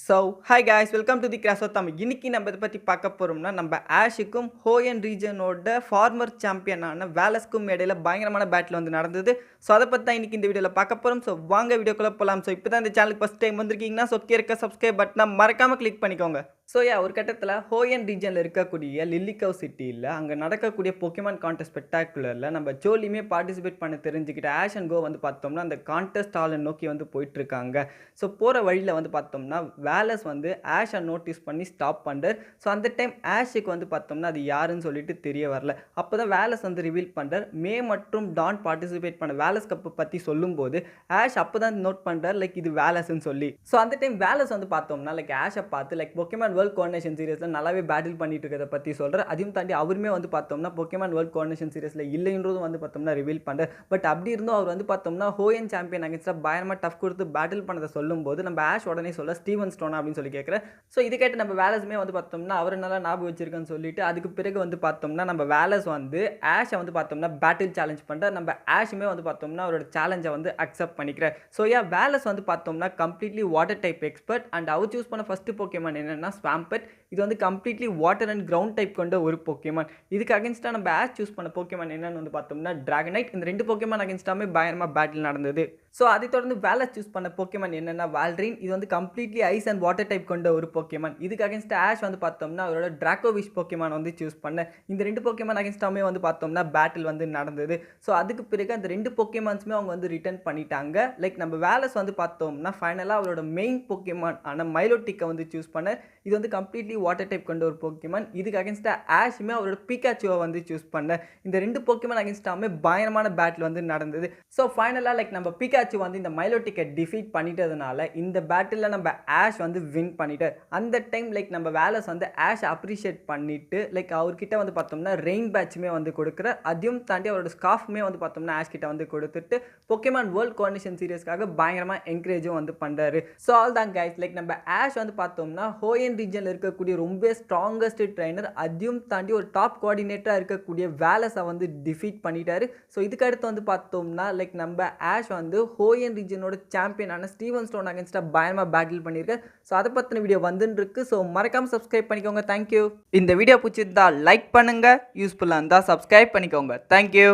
So hi guys welcome to the கிராஸோ தமிழ். இன்னைக்கு நம்ம இதை பற்றி பார்க்க போகிறோம்னா நம்ம ஆஷுக்கும் ஹோயன் ரீஜனோட ஃபார்மர் சாம்பியனான வேலஸ்க்கும் இடையில பயங்கரமான பேட்டில் வந்து நடந்தது. ஸோ அதை பற்றி தான் இன்னைக்கு இந்த வீடியோவில் பார்க்க போகிறோம். ஸோ வாங்க வீடியோக்குள்ளே போகலாம். ஸோ இப்போ தான் இந்த சேனலுக்கு ஃபஸ்ட் டைம் வந்திருக்கீங்கன்னா ஸோ இருக்க சப்ஸ்கிரைப் பட்டனை மறக்காமல் கிளிக் பண்ணிக்கோங்க. ஸோ ஒரு கட்டத்தில் ஹோயன் ரீஜனில் இருக்கக்கூடிய லில்லிகவ் சிட்டியில் அங்கே நடக்கக்கூடிய பொக்கேமான் கான்டெஸ்ட் ஸ்பெக்டாகுலரில் நம்ம ஜோலியுமே பார்ட்டிசிபேட் பண்ண தெரிஞ்சுக்கிட்ட ஆஷ் அண்ட் கோ வந்து பார்த்தோம்னா அந்த கான்டெஸ்ட் ஹாலை நோக்கி வந்து போயிட்டுருக்காங்க. ஸோ போகிற வழியில் வந்து பார்த்தோம்னா வேலஸ் வந்து ஆஷை நோட்டீஸ் பண்ணி ஸ்டாப் பண்ணுறார். ஸோ அந்த டைம் ஆஷுக்கு வந்து பார்த்தோம்னா அது யாருன்னு சொல்லிட்டு தெரிய வரல. அப்போ தான் வேலஸ் வந்து ரிவீல் பண்ணுறார். மே மற்றும் டான் பார்ட்டிசிபேட் பண்ண வேலஸ் கப்பை பற்றி சொல்லும்போது ஆஷ் அப்போ தான் நோட் பண்ணுறார் லைக் இது வேலஸ்ன்னு சொல்லி. ஸோ அந்த டைம் வேலஸ் வந்து பார்த்தோம்னா லைக் ஆஷை பார்த்து லைக் பொக்கேமான் வேர்ல்ட் கோஆர்டினேஷன் சீரிஸில் நல்லாவே பேட்டில் பண்ணிட்டு இருக்கிறத பற்றி சொல்கிறார். அதையும் தாண்டி அவருமே வந்து பார்த்தோம்னா பொக்கேமான் வேர்ல்ட் கோஆர்டினேஷன் சீரிஸில் இல்லைன்றதும் வந்து பார்த்தோம்னா ரிவீல் பண்ணுறார். பட் அப்படி இருந்தும் அவர் வந்து பார்த்தோம்னா ஹோயன் சாம்பியன் அகேன்ஸ்டாக பயங்கரமாக டஃப் கொடுத்து பேட்டில் பண்ணதை சொல்லும்போது நம்ம ஆஷ் உடனே சொல்ல ஸ்டீவன் ஸ்டோனா அப்படின்னு சொல்லி கேட்குறேன். ஸோ இது கேட்டு நம்ம வேலஸுமே வந்து பார்த்தோம்னா அவர் நல்லா ஞாபகம் வச்சிருக்கேன்னு சொல்லிட்டு அதுக்கு பிறகு வந்து பார்த்தோம்னா நம்ம வேலஸ் வந்து ஆஷை வந்து பார்த்தோம்னா பேட்டில் சேலஞ்ச் பண்ணுறார். நம்ம ஆஷுமே வந்து பார்த்தோம்னா அவரோட சேலஞ்சை வந்து அக்செப்ட் பண்ணிக்கிறார். ஸோ வேலஸ் வந்து பார்த்தோம்னா completely water type expert and அவர் சூஸ் பண்ண ஃபர்ஸ்ட் பொக்கேமான் என்னன்னா ஸ்வாம்பட். இது வந்து completely water and ground type கொண்ட ஒரு பொக்கேமான். இதுக்கு அகேன்ஸ்டாக நம்ம ஆஷ் சூஸ் பண்ண பொக்கேமான் என்னன்னு வந்து பார்த்தோம்னா டிராகனைட். இந்த ரெண்டு பொக்கேமான் அகேன்ஸ்டாமே பயங்கரமாக பேட்டில் நடந்தது. ஸோ அதை தொடர்ந்து வேலஸ் சூஸ் பண்ண பொக்கேமான் என்னன்னா வால்ட்ரின். இது வந்து completely ice and water type கொண்ட ஒரு பொக்கேமான். இதுக்கு அகேன்ஸ்டாக ஆஷ் வந்து பார்த்தோம்னா அவரோட டிராகோவிஷ் பொக்கேமான் வந்து சூஸ் பண்ண. இந்த ரெண்டு பொக்கேமான் அகேன்ஸ்டாமே வந்து பார்த்தோம்னா பேட்டில் வந்து நடந்தது. ஸோ அதுக்கு பிறகு அந்த ரெண்டு பொக்கேமான்ஸுமே அவங்க வந்து ரிட்டர்ன் பண்ணிட்டாங்க. லைக் நம்ம வேலஸ் வந்து பார்த்தோம்னா ஃபைனலாக அவரோட மெயின் பொக்கேமான் ஆனால் மைலோட்டிக்கை வந்து சூஸ் பண்ண. இது வந்து கம்ப்ளீட்லி வாட்டர் டைப் கொண்ட ஒரு பொக்கேமான். இதுக்கு அகேன்ஸ்டாக ஆஷுமே அவரோட பிகாச்சுவை வந்து சூஸ் பண்ண. இந்த ரெண்டு பொக்கேமான் அகேன்ஸ்டாமே பயங்கரமான பேட்டில் வந்து நடந்தது. ஸோ ஃபைனலாக லைக் நம்ம பிகாச்சு வந்து இந்த மைலோட்டிக்கை டிஃபீட் பண்ணிட்டதுனால இந்த பேட்டில் நம்ம ஆஷ் வந்து வின் பண்ணிட்டார். அந்த டைம் லைக் நம்ம வேலஸ் வந்து ஆஷ் அப்ரிஷியேட் பண்ணிட்டு லைக் அவர்கிட்ட வந்து பார்த்தோம்னா ரெயின் பேட்சுமே வந்து கொடுக்குற. அதையும் தாண்டி அவரோட ஸ்கார்ஃப்மே வந்து பார்த்தோம்னா ஆஷ் கிட்ட வந்து கொடுத்துட்டு பொக்கேமான் வேர்ல்ட் கோஆர்டினேஷன் சீரிஸ்க்காக பயங்கரமாக என்கரேஜும் வந்து பண்ணுறாரு. ஸோ ஆல் தான் கைஸ் லைக் நம்ம ஆஷ் வந்து பார்த்தோம்னா ஹோயன் ரீஜனில் இருக்கக்கூடிய ரொம்ப ஸ்ட்ராங்கஸ்ட் ட்ரைனர், அதையும் தாண்டி ஒரு டாப் கோஆர்டினேட்டராக இருக்கக்கூடிய வேலஸை வந்து டிஃபீட் பண்ணிட்டாரு. ஸோ இதுக்கு அடுத்து வந்து பார்த்தோம்னா லைக் நம்ம ஆஷ் வந்து ஹோயன் ரீஜனோட சாம்பியனான ஸ்டீவன் ஸ்டோன் அகேன்ஸ்டாக பயங்கரமாக பேட்டில் பண்ணியிருக்காரு. ஸோ அதை பற்றின வீடியோ வந்துன்னு இருக்கு. ஸோ மறக்காமல் சப்ஸ்கிரைப் பண்ணிக்கோங்க. தேங்க்யூ. இந்த வீடியோ பிடிச்சிருந்தா லைக் பண்ணுங்கள், யூஸ்ஃபுல்லாக இருந்தால் சப்ஸ்கிரைப் பண்ணிக்கோங்க. தேங்க்யூ.